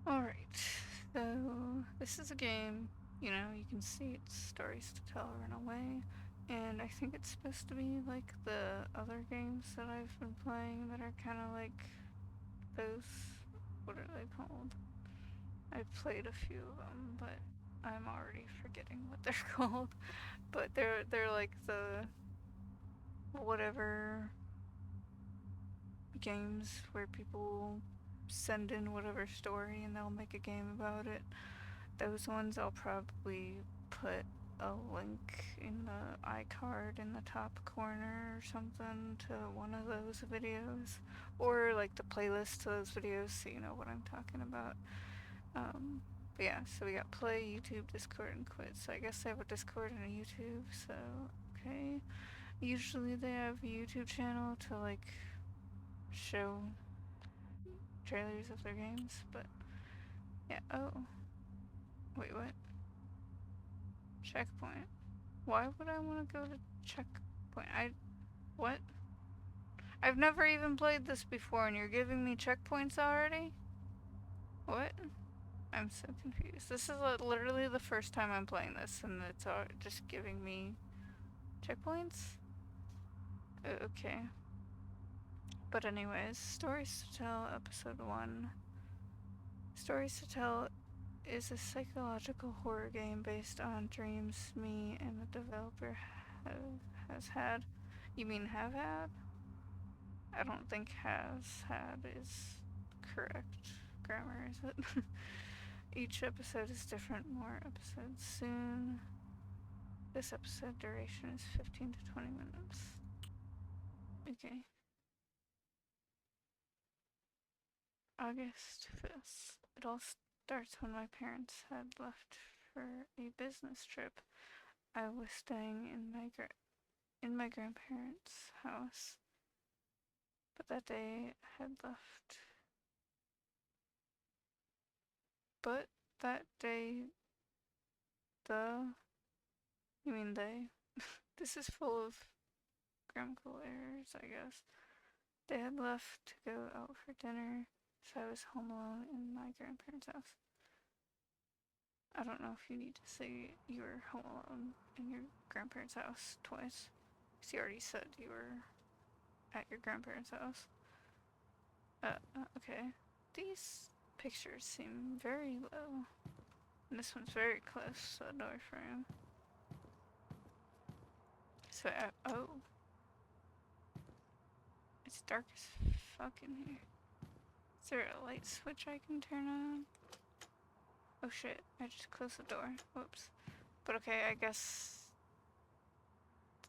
Alright, so this is a game, you know, you can see it's stories to tell in a way, and I think it's supposed to be like the other games that I've been playing that are kind of like those, what are they called? I've played a few of them, but I'm already forgetting what they're called. But they're like the whatever games where people send in whatever story and they'll make a game about it. Those ones I'll probably put a link in the iCard in the top corner or something to one of those videos, or like the playlist to those videos so you know what I'm talking about. But yeah, so we got Play, YouTube, Discord, and Quit. So I guess they have a Discord and a YouTube, so okay. Usually they have a YouTube channel to like show trailers of their games, but yeah. Oh, wait, what? Checkpoint. Why would I want to go to checkpoint? What? I've never even played this before, and you're giving me checkpoints already? What? I'm so confused. This is literally the first time I'm playing this, and it's just giving me checkpoints? Okay. But anyways, Stories to Tell, Episode 1. Stories to Tell is a psychological horror game based on dreams me and the developer has had. You mean have had? I don't think has had is correct grammar, is it? Each episode is different. More episodes soon. This episode duration is 15 to 20 minutes. Okay. August 5th. It all starts when my parents had left for a business trip. I was staying in my grandparents' house, but that day had left. But that day, the you mean they? This is full of grammatical errors, I guess. They had left to go out for dinner, so I was home alone in my grandparents' house. I don't know if you need to say you were home alone in your grandparents' house twice. Because you already said you were at your grandparents' house. Okay. These pictures seem very low. And this one's very close to the door frame. So, oh. It's dark as fuck in here. Is there a light switch I can turn on? Oh shit, I just closed the door. Whoops. But okay, I guess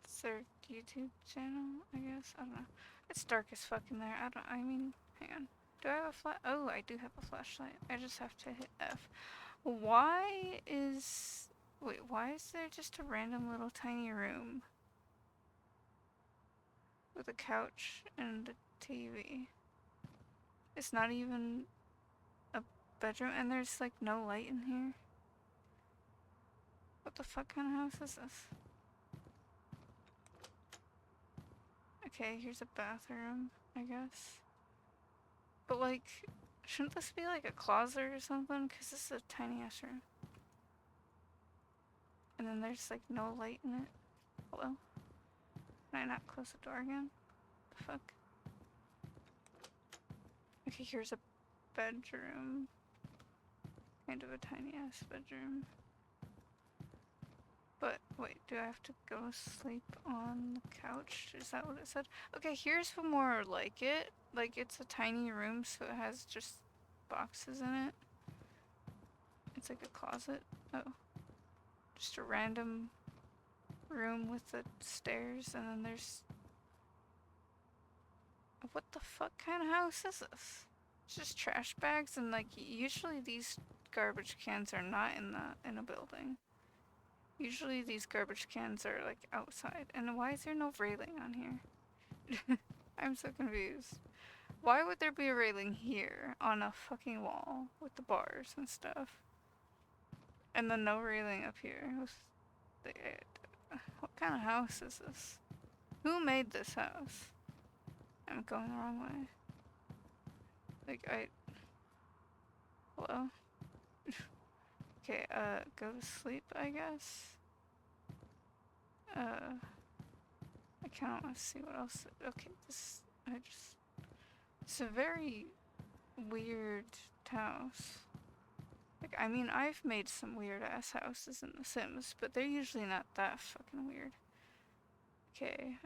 it's their YouTube channel, I guess. I don't know. It's dark as fuck in there. I mean, hang on. Do I have a oh, I do have a flashlight. I just have to hit F. Why is... Wait, why is there just a random little tiny room with a couch and a TV? It's not even a bedroom, and there's like no light in here. What the fuck kind of house is this? Okay, here's a bathroom, I guess. But like, shouldn't this be like a closet or something? Because this is a tiny ass room. And then there's like no light in it. Hello? Can I not close the door again? The fuck? Okay, here's a bedroom. Kind of a tiny ass bedroom. But wait, do I have to go sleep on the couch? Is that what it said? Okay, here's more like it. Like it's a tiny room, so it has just boxes in it. It's like a closet. Oh. Just a random room with the stairs, and then there's... What the fuck kind of house is this? It's just trash bags, and like usually these garbage cans are not in a building. Usually these garbage cans are like outside. And why is there no railing on here? I'm so confused. Why would there be a railing here on a fucking wall with the bars and stuff? And then no railing up here. What kind of house is this? Who made this house? I'm going the wrong way. Like, hello? Okay, go to sleep, I guess. I kinda wanna see what else. Okay, it's a very weird house. Like, I mean, I've made some weird ass houses in The Sims, but they're usually not that fucking weird. Okay,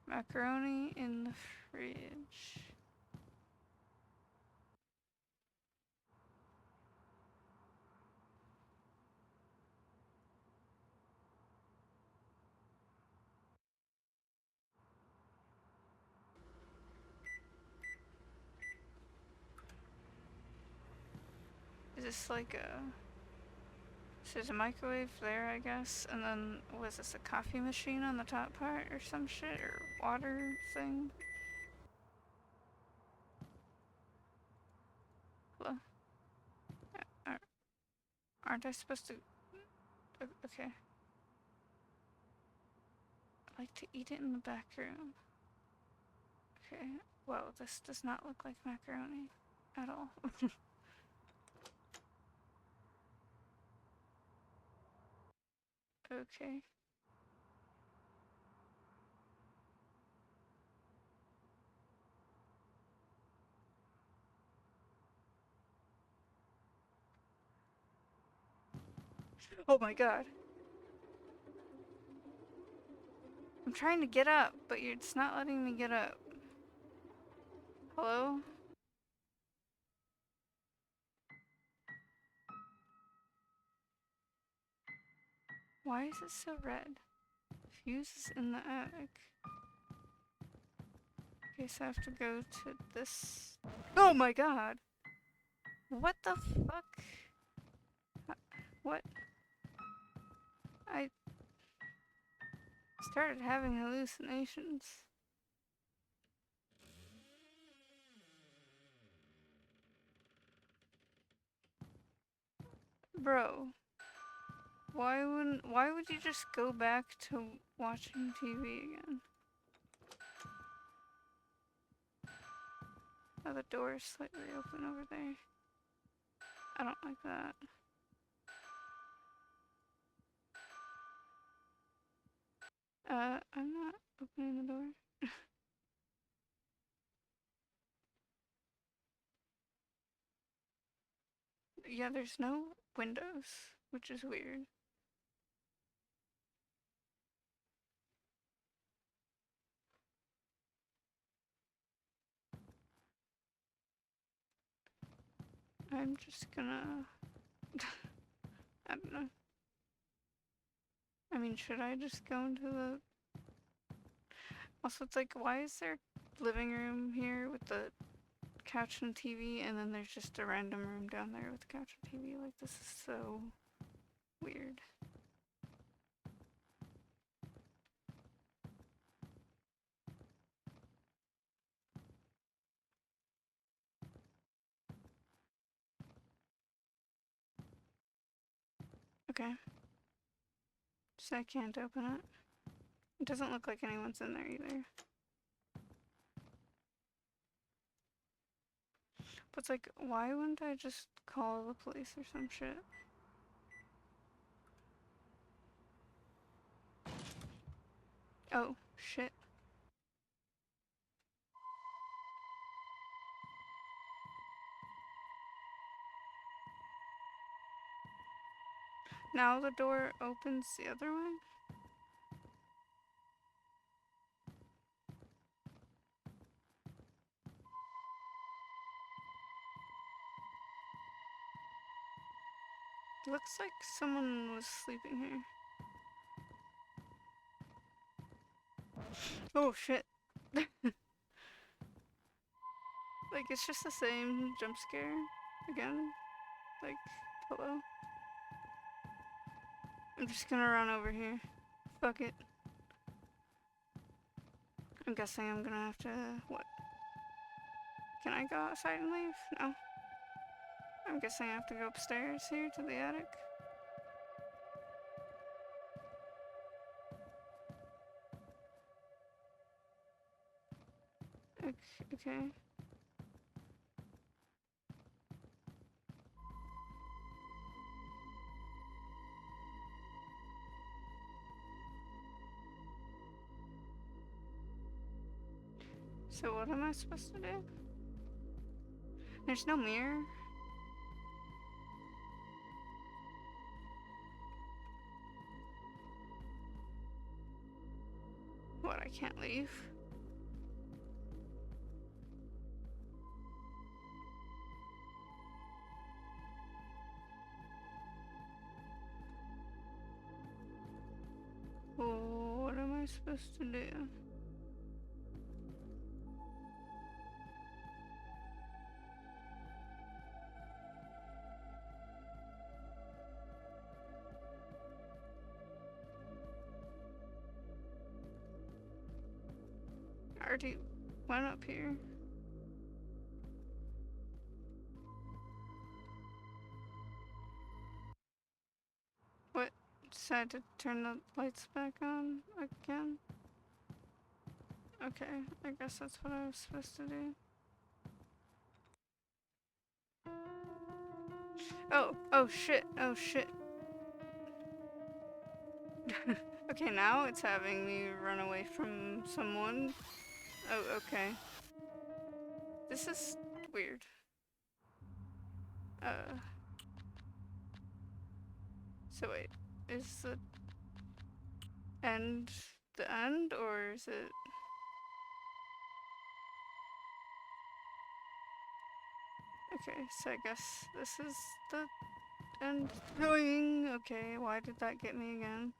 macaroni in the fridge. Is this like a... So there's a microwave there, I guess, and then was this a coffee machine on the top part or some shit, or water thing? Hello? Aren't I supposed to... Okay. I like to eat it in the back room. Okay. Whoa, this does not look like macaroni at all. Okay. Oh my god. I'm trying to get up, but it's not letting me get up. Hello? Why is it so red? Fuses in the attic. Okay, so I have to go to this. Oh my god! What the fuck? What? I started having hallucinations. Bro, why would you just go back to watching TV again? Oh, the door is slightly open over there. I don't like that. I'm not opening the door. Yeah, there's no windows, which is weird. I'm just gonna... I don't know. I mean, should I just go into the... Also, it's like, why is there living room here with the couch and TV, and then there's just a random room down there with the couch and TV? Like, this is so weird. Okay. So I can't open it. It doesn't look like anyone's in there either. But it's like, why wouldn't I just call the police or some shit? Oh, shit. Now the door opens the other way? Looks like someone was sleeping here. Oh shit. Like, it's just the same jump scare again. Like, hello? I'm just gonna run over here. Fuck it. I'm guessing I'm gonna have to... What? Can I go outside and leave? No. I'm guessing I have to go upstairs here to the attic. Okay. So what am I supposed to do? There's no mirror. What, I can't leave? Oh, what am I supposed to do? I already went up here. What? Decided to turn the lights back on again? Okay, I guess that's what I was supposed to do. Oh shit, oh shit. Okay, now it's having me run away from someone. Oh, okay. This is weird. So wait, is end the end, or is it... Okay, so I guess this is the end going. Okay, why did that get me again?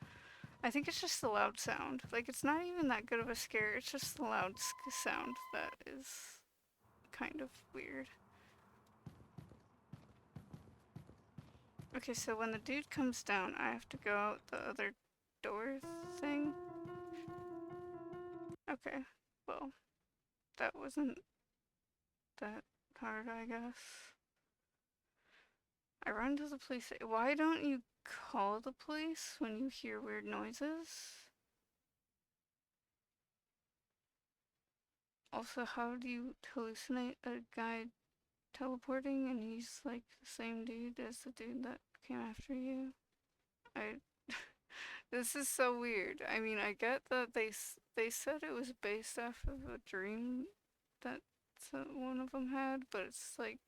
I think it's just the loud sound. Like, it's not even that good of a scare, it's just the loud sound that is kind of weird. Okay, so when the dude comes down, I have to go out the other door thing? Okay, well, that wasn't that hard, I guess. I run to the police. Why don't you call the police when you hear weird noises? Also, how do you hallucinate a guy teleporting and he's like the same dude as the dude that came after you? I This is so weird. I mean, I get that they said it was based off of a dream that one of them had, but it's like,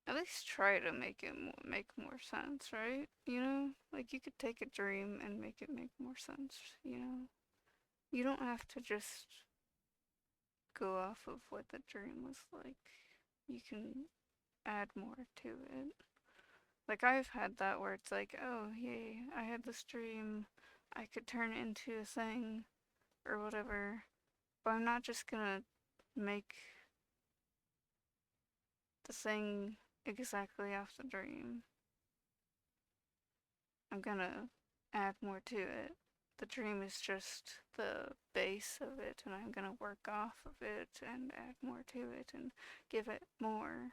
at least try to make it make more sense, right? You know, like you could take a dream and make it make more sense. You know, you don't have to just go off of what the dream was like. You can add more to it. Like I've had that where it's like, oh yay, I had this dream, I could turn it into a thing or whatever, but I'm not just gonna make the thing exactly off the dream. I'm gonna add more to it. The dream is just the base of it, and I'm gonna work off of it and add more to it and give it more.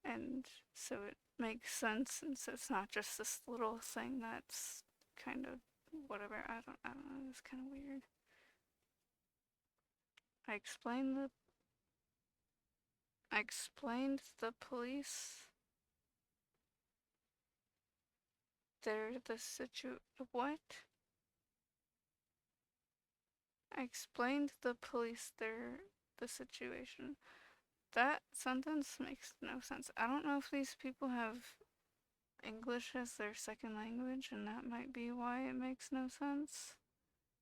And so it makes sense, and so it's not just this little thing that's kind of whatever. I don't know. It's kind of weird. I explained the I explained the police. They're the what? I explained the police the situation. That sentence makes no sense. I don't know if these people have English as their second language, and that might be why it makes no sense.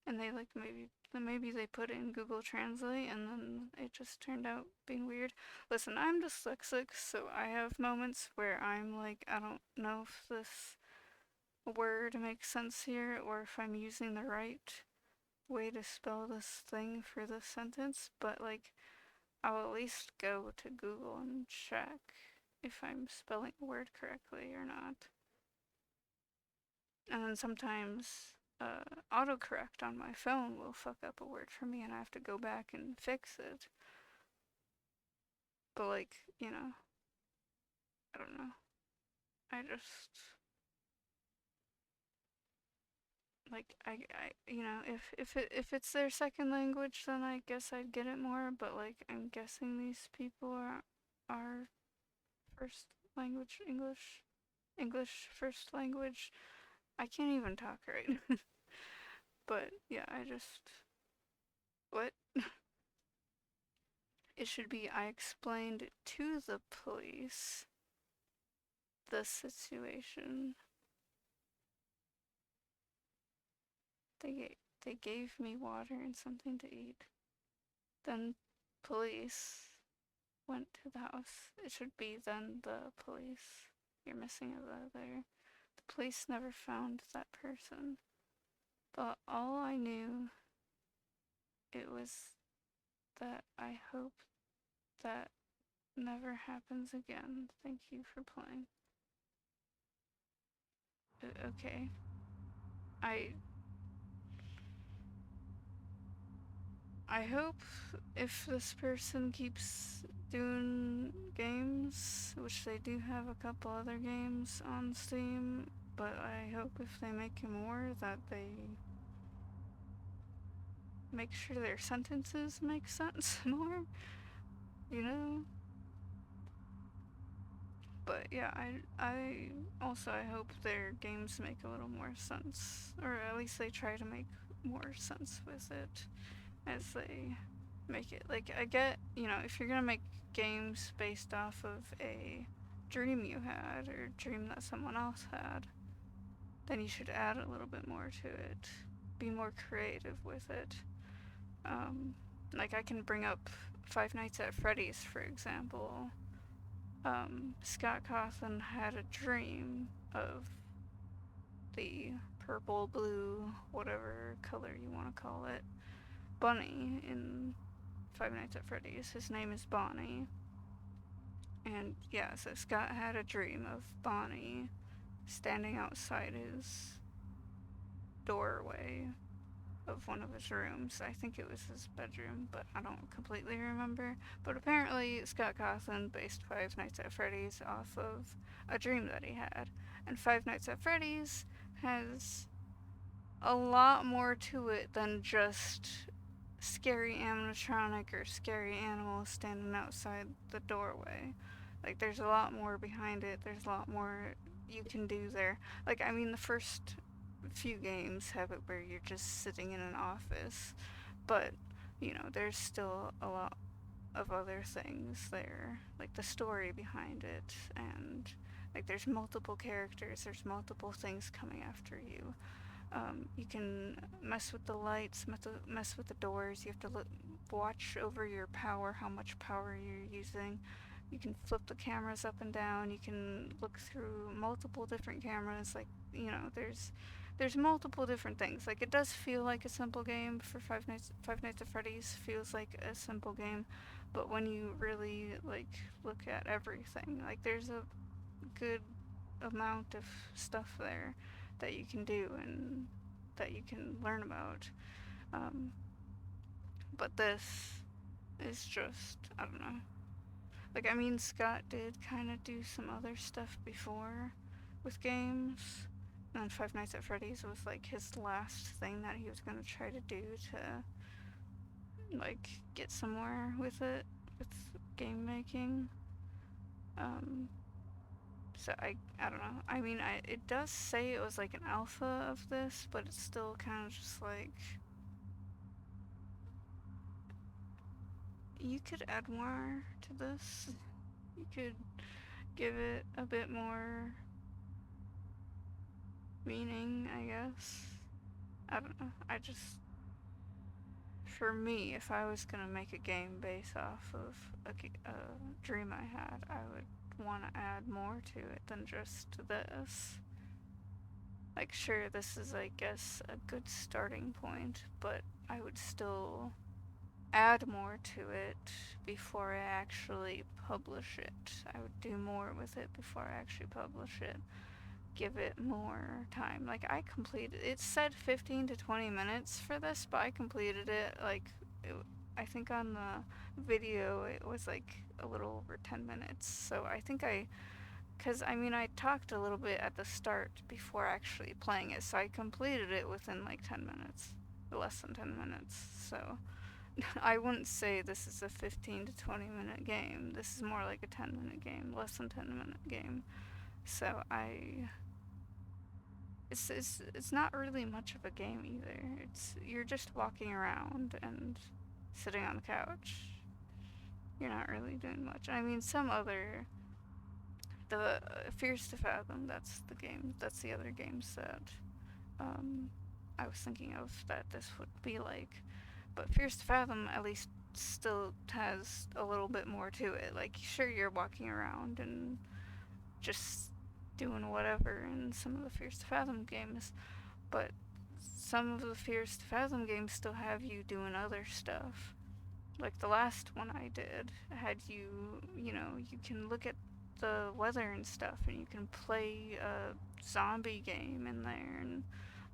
And they like maybe they put it in Google Translate, and then it just turned out being weird. Listen, I'm dyslexic, so I have moments where I'm like, I don't know if this word makes sense here, or if I'm using the right way to spell this thing for this sentence, but like I'll at least go to Google and check if I'm spelling a word correctly or not. And then sometimes autocorrect on my phone will fuck up a word for me and I have to go back and fix it. But like, you know, I don't know. I just like you know, if it's their second language, then I guess I'd get it more. But like, I'm guessing these people are first language English first language. I can't even talk right. But yeah, I just What? It should be I explained to the police the situation. They gave me water and something to eat. Then police went to the house. It should be then the police. You're missing a the there. The police never found that person. But all I knew it was that I hope that never happens again. Thank you for playing. Okay. I I hope if this person keeps doing games, which they do have a couple other games on Steam, but I hope if they make more that they make sure their sentences make sense more, you know? But yeah, I also I hope their games make a little more sense, or at least they try to make more sense with it as they make it. Like I get, if you're gonna make games based off of a dream you had or dream that someone else had, then you should add a little bit more to it. Be more creative with it. Um, like I can bring up Five Nights at Freddy's, for example. Scott Cawthon had a dream of the purple, blue, whatever color you want to call it, bunny in Five Nights at Freddy's. His name is Bonnie. And yeah, so Scott had a dream of Bonnie standing outside his doorway of one of his rooms. I think it was his bedroom, but I don't completely remember. But apparently, Scott Cawthon based Five Nights at Freddy's off of a dream that he had. And Five Nights at Freddy's has a lot more to it than just scary animatronic or scary animals standing outside the doorway. Like, there's a lot more behind it. There's a lot more you can do there. Like, I mean, the first few games have it where you're just sitting in an office, but, there's still a lot of other things there. Like, the story behind it, and, like, there's multiple characters, there's multiple things coming after you. You can mess with the lights, mess with the doors. You have to watch over your power, how much power you're using. You can flip the cameras up and down. You can look through multiple different cameras. Like, there's multiple different things. Like, it does feel like a simple game for Five Nights at Freddy's feels like a simple game, but when you really like look at everything, like there's a good amount of stuff there that you can do and that you can learn about. Um, but this is just, I don't know. Like, I mean, Scott did kind of do some other stuff before with games. And then Five Nights at Freddy's was like his last thing that he was going to try to do to, like, get somewhere with it, with game making. Um, So I don't know. I mean, it does say it was like an alpha of this, but it's still kind of just like you could add more to this. You could give it a bit more meaning, I guess. I don't know. For me, if I was gonna make a game based off of a dream I had, I would want to add more to it than just this. Like, sure, this is, I guess, a good starting point, but I would still add more to it before I actually publish it. I would do more with it before I actually publish it. Give it more time. Like, I completed it said 15 to 20 minutes for this, but I completed it I think on the video it was like a little over 10 minutes. So I think because I mean, I talked a little bit at the start before actually playing it, so I completed it within like 10 minutes, less than 10 minutes. So I wouldn't say this is a 15 to 20-minute game. This is more like a 10-minute game, less than 10-minute game. So it's not really much of a game either. You're just walking around and sitting on the couch. You're not really doing much. I mean, some other the Fears to Fathom. That's the game. That's the other games that um, I was thinking of that this would be like. But Fears to Fathom at least still has a little bit more to it. Like, sure, you're walking around and just doing whatever in some of the Fears to Fathom games, but some of the Fears to Fathom games still have you doing other stuff. Like the last one I did had you, you can look at the weather and stuff, and you can play a zombie game in there and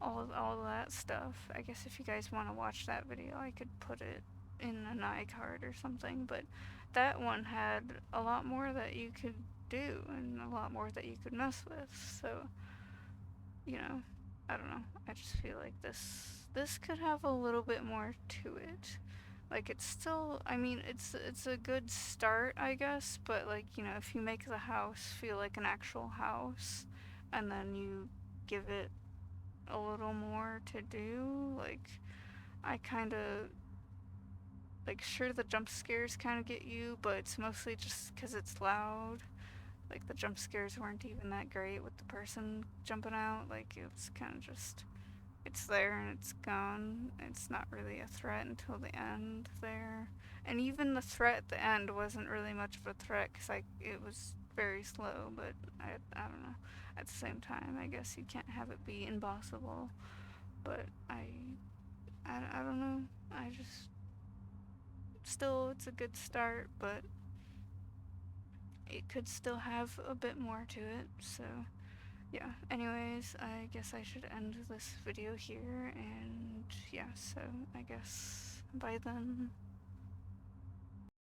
all of that stuff. I guess if you guys want to watch that video, I could put it in an iCard or something, but that one had a lot more that you could do and a lot more that you could mess with. So, you know, I don't know. I just feel like this could have a little bit more to it. Like, it's still, I mean, it's a good start, I guess, but like, if you make the house feel like an actual house and then you give it a little more to do, like, I kind of, like, sure, the jump scares kind of get you, but it's mostly just because it's loud. Like, the jump scares weren't even that great with the person jumping out. Like, it was kind of just, it's there and it's gone. It's not really a threat until the end there. And even the threat at the end wasn't really much of a threat because it was very slow, but I don't know. At the same time, I guess you can't have it be impossible. But I don't know. I just, still, it's a good start, but it could still have a bit more to it, so yeah. Anyways, I guess I should end this video here, and yeah, so I guess bye then.